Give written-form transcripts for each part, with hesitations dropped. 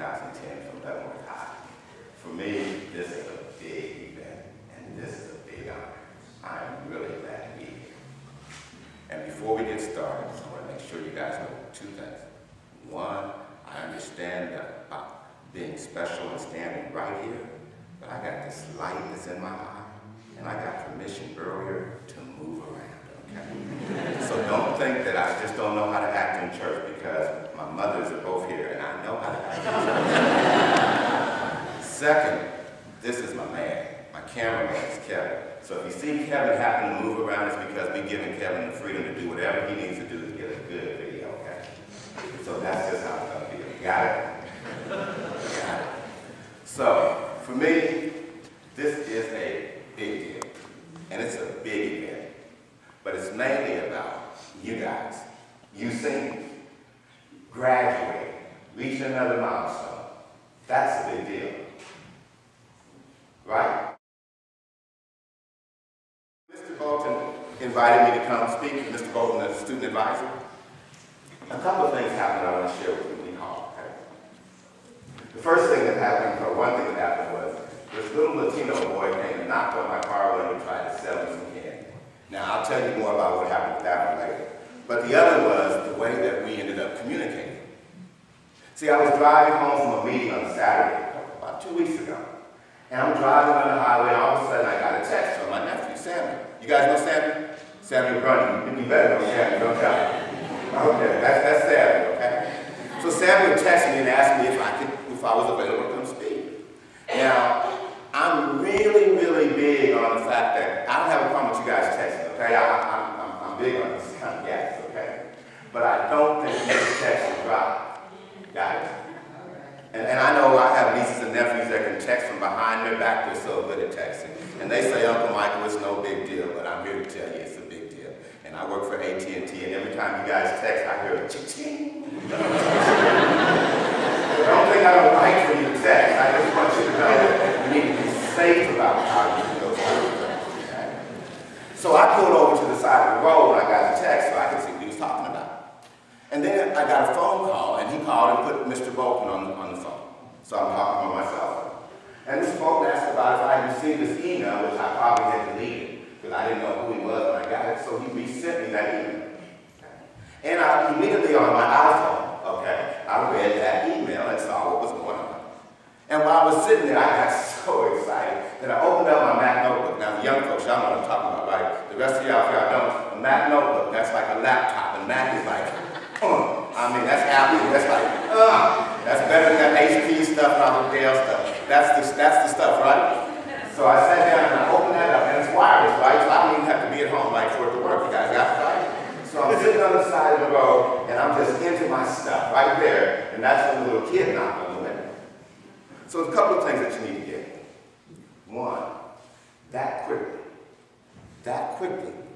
2010 from Leavenworth High. For me, this is a big event, and this is a big honor. I am really glad to be here. And before we get started, I want to make sure you guys know two things. One, I understand about being special and standing right here, but I got this light that's in my eye, and I got permission earlier to move around, okay? So don't think that I just don't know how to act in church, because my mothers are both here, and I know how to act in church. Second, this is my man. My cameraman is Kevin. So if you see Kevin happen to move around, it's because we're giving Kevin the freedom to do whatever he needs to do to get a good video, okay? So that's just how it's gonna be. Got it? Got it. So, for me, this is a big deal. And it's a big event. But it's mainly about you guys. You seniors. Graduating. Reaching another milestone. That's a big deal. Right? Mr. Bolton invited me to come speak. Mr. Bolton is a student advisor. A couple of things happened I want to share with you when he called. Okay? The first thing that happened, or one thing that happened, was this little Latino boy came and knocked on my car window and tried to sell me some candy. Now, I'll tell you more about what happened with that one later. But the other was the way that we ended up communicating. See, I was driving home from a meeting on Saturday, about 2 weeks ago. And I'm driving on the highway, and all of a sudden I got a text from my nephew, Samuel. You guys know Samuel? Samuel Brundy. You better know Samuel, don't tell me. Okay, that's Samuel, okay? So Samuel texted me and asked me if I was available to come speak. Now, I'm really, really big on the fact that I don't have a problem with you guys texting, okay? I'm big on this kind of gas, okay? But I don't think you can text and drive. Got it? And I know I have nieces and nephews that can text from behind their back. They're so good at texting. And they say, Uncle Michael, it's no big deal, but I'm here to tell you it's a big deal. And I work for AT&T, and every time you guys text, I hear a ching-ching. Don't think I don't like for you to text. I just want you to know that you need to be safe about how you do those things. Okay? So I pulled over to the side of the road, and I got a text so I could see what he was talking about. And then I got a phone call, and he called and put Mr. Bolton on the phone. So I'm talking on my cell phone. And Mr. Bolton asked about if I had received this email, which I probably had deleted, because I didn't know who he was when I got it, so he resent me that email. And I immediately on my iPhone, okay, I read that email and saw what was going on. And while I was sitting there, I got so excited that I opened up my Mac notebook. Now, the young folks, y'all know what I'm talking about, right? The rest of y'all, if y'all don't, a Mac notebook, that's like a laptop, and Mac is like, I mean, that's Apple. That's like, that's better than that HP stuff and all the Dell stuff. That's the stuff, right? So I sat down and I opened that up, and it's wireless, right? So I don't even have to be at home like for it to work. You guys got it, right? So I'm sitting on the side of the road, and I'm just into my stuff right there, and that's when the little kid knocked on the window. So there's a couple of things that you need to get. One, that quickly,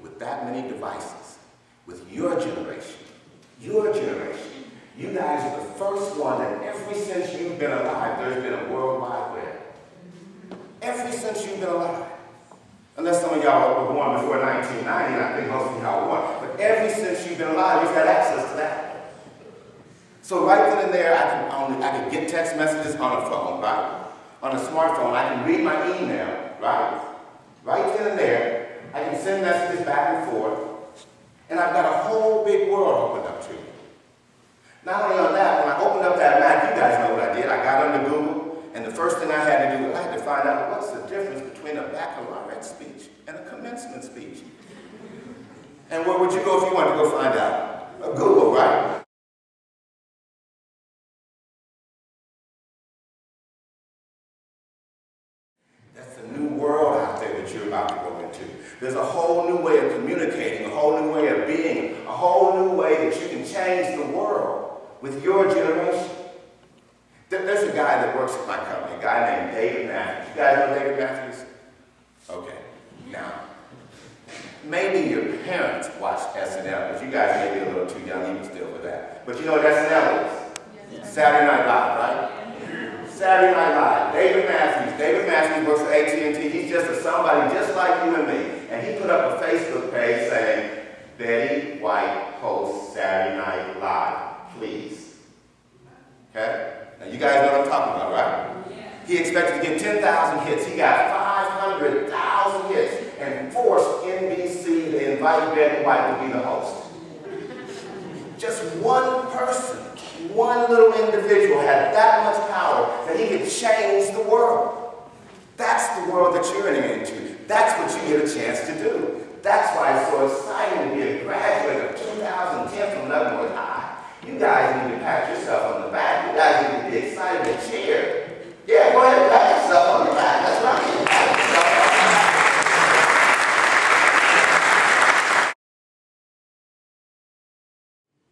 with that many devices, with your generation, you guys are the first one that ever since you've been alive, there's been a World Wide Web. Ever since you've been alive. Unless some of y'all were born before 1990, and I think most of y'all were born. But ever since you've been alive, you've had access to that. So right then and there, I can get text messages on a phone, right? On a smartphone, I can read my email, right? Right then and there, I can send messages back and forth. And I've got a whole big world opened up to me. Not only on that, when I opened up that Mac, you guys know what I did. I got onto Google, and the first thing I had to do was I had to find out what's the difference between a baccalaureate speech and a commencement speech. And where would you go if you wanted to go find out? Google, right? That's a new world out there that you're about to go into. There's a whole new way of communicating, a whole new way of being, a whole new way that you can change the world with your generation. There's a guy that works at my company, a guy named David Matthews. You guys know David Matthews? Okay. Now, maybe your parents watched SNL, but you guys may be a little too young even still for that. But you know what SNL is? Yes. Saturday Night Live, right? Saturday Night Live, David Matthews. David Matthews works for AT&T. He's just a somebody just like you and me. And he put up a Facebook page saying, Betty White hosts Saturday Night Live, please. Okay? Now you guys know what I'm He expected to get 10,000 hits. He got 500,000 hits and forced NBC to invite Betty White to be the host. Just one person, one little individual had that much power that he could change the world. That's the world that you're entering into. That's what you get a chance to do. That's why it's so exciting to be a graduate of 2010 from Leavenworth High. You guys need to pat yourself on the back. You guys need to be excited and cheer. Yeah, go ahead and pat yourself on the back. That's what I mean. Pat yourself on the back.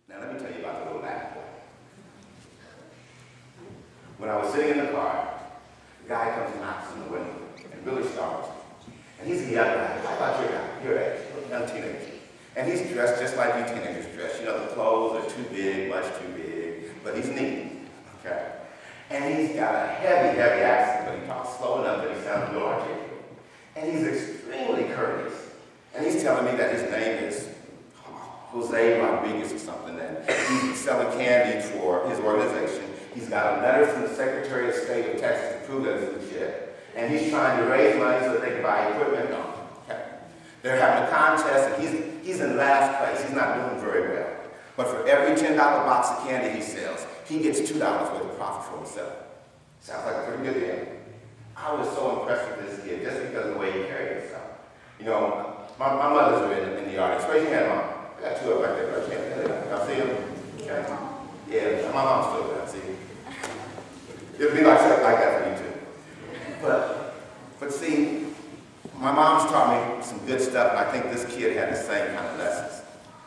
Now let me tell you about the little laugh boy. When I was sitting in the car, the guy comes and knocks on the window and really startles me. And he's a young guy. How about your guy? Your age, young teenager. And he's dressed just like you teenagers dress. You know, the clothes are too big, much too big, but he's neat, okay? And he's got a heavy, heavy accent, but he talks slow enough that he sounds real articulate. And he's extremely courteous. And he's telling me that his name is Jose Rodriguez or something, and he's selling candy for his organization. He's got a letter from the Secretary of State of Texas to prove that it's legit. And he's trying to raise money so that they can buy equipment on him. Okay. They're having a contest, and he's in last place. He's not doing very well. But for every $10 box of candy he sells, he gets $2 worth of profit for himself. Sounds like a pretty good deal. I was so impressed with this kid just because of the way he carried himself. You know, my mothers are in the audience. Raise your hand, Mom. I got two up right there. Raise your hand. Y'all see them? Okay. Yeah, my mom's still there. See? It'll be like that for you too. But see, my mom's taught me some good stuff, and I think this kid had the same kind of lessons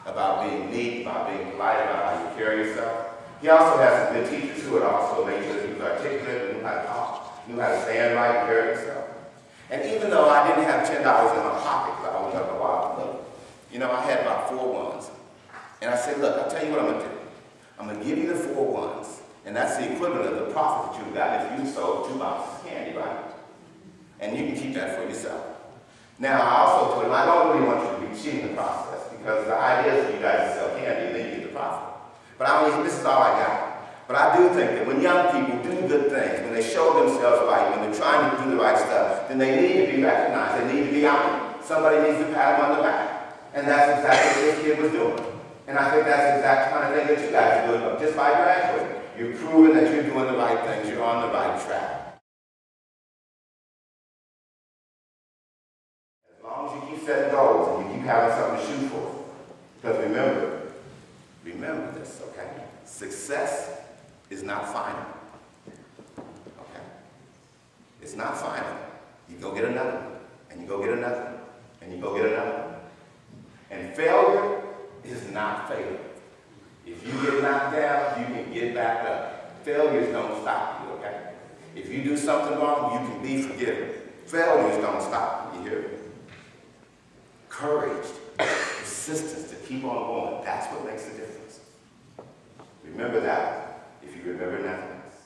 about being neat, about being polite, about how you carry yourself. He also has some good teachers who had also made sure that he was articulate and knew how to talk, knew how to stand right and carry himself. And even though I didn't have $10 in my pocket, because I was up a while ago, you know, I had about 4 ones. And I said, look, I'll tell you what I'm going to do. I'm going to give you the 4 ones, and that's the equivalent of the profit that you've got if you sold 2 boxes of candy, right? And you can keep that for yourself. Now, I also told him, I don't really want you to be cheating the process, because the idea is for you guys to sell candy and then you get the profit. But this is all I got. But I do think that when young people do good things, when they show themselves right, when they're trying to do the right stuff, then they need to be recognized, they need to be honored. Somebody needs to pat them on the back. And that's exactly what this kid was doing. And I think that's the exact kind of thing that you guys are doing just by graduating. You're proving that you're doing the right things, you're on the right track. As long as you keep setting goals and you keep having something to shoot for. Because remember this, okay? Success is not final. Okay? It's not final. You go get another one, and you go get another one, and you go get another one. And failure is not failure. If you get knocked down, you can get back up. Failures don't stop you, okay? If you do something wrong, you can be forgiven. Failures don't stop you, you hear me? Courage, persistence to keep on going, that's what makes the difference. Remember that if you remember nothing else.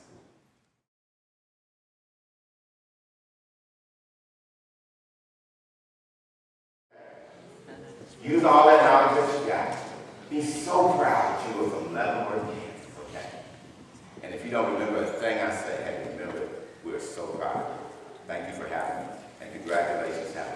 Use all that knowledge that you got. Be so proud that you were from Leavenworth, Kansas, okay? And if you don't remember a thing I say, hey, remember, we're so proud of you. Thank you for having me, and congratulations, have a